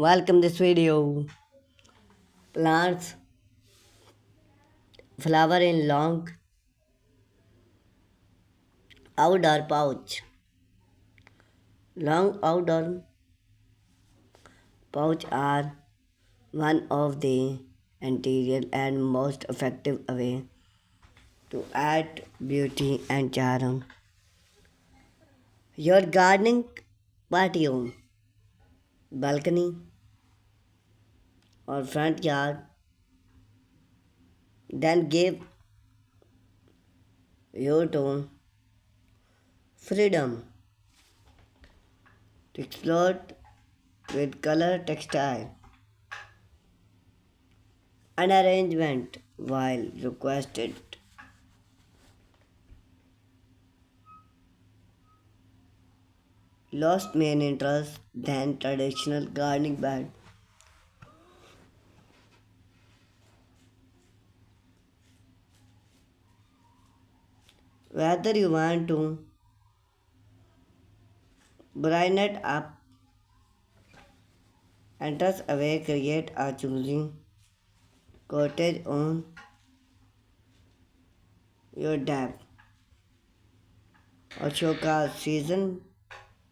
Welcome this video. Plants flower in long outdoor pouch. Long outdoor pouch are one of the interior and most effective way to add beauty and charm. Your gardening patio, balcony or front yard then give you to freedom to explore with color textile and arrangement while requested. Lost main interest than traditional gardening bed. Whether you want to brighten it up and toss away, create a choosing cottage on your deck or showcase season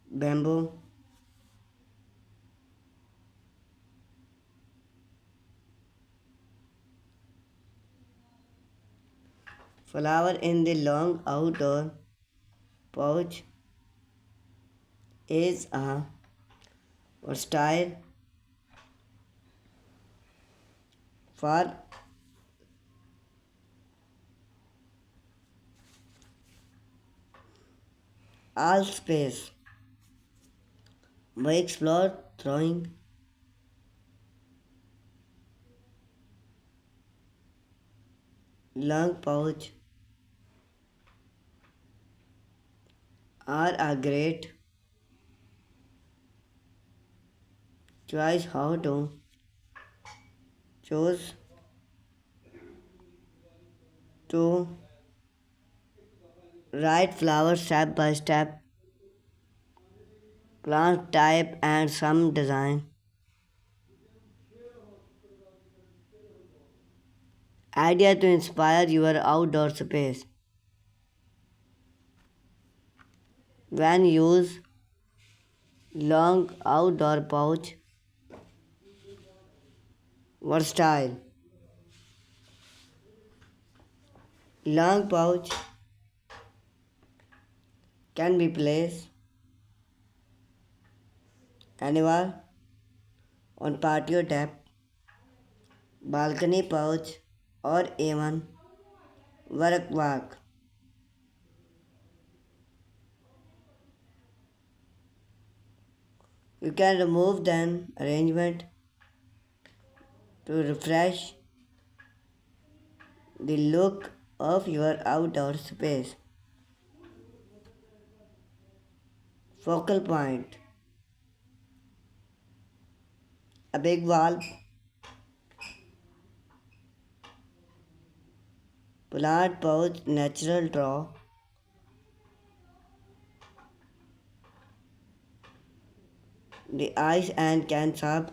bamboo flower in the long outdoor pouch is a style for all space. We explore throwing long pouch are a great choice how to choose to write flowers step by step, plant type and some design. Idea to inspire your outdoor space. When use long outdoor pouch, versatile. Long pouch can be placed anywhere on patio tap, balcony pouch, or even work walk. You can remove then arrangement to refresh the look of your outdoor space. Focal point. A big wall, plant pouch, natural draw, the eyes and can serve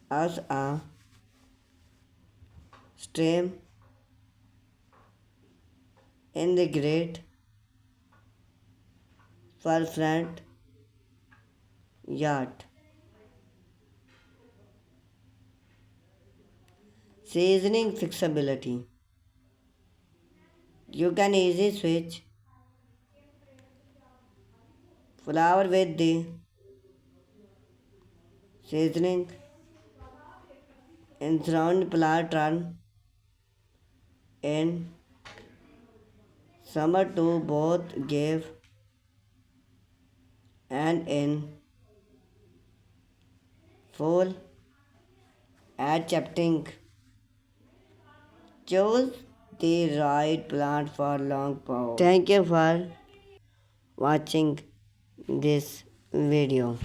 as a stream in the great for front yard. Seasoning flexibility. You can easily switch flour with the seasoning in surround plant run in summer to both give and in fall at chapting. Choose the right plant for long power. Thank you for watching this video.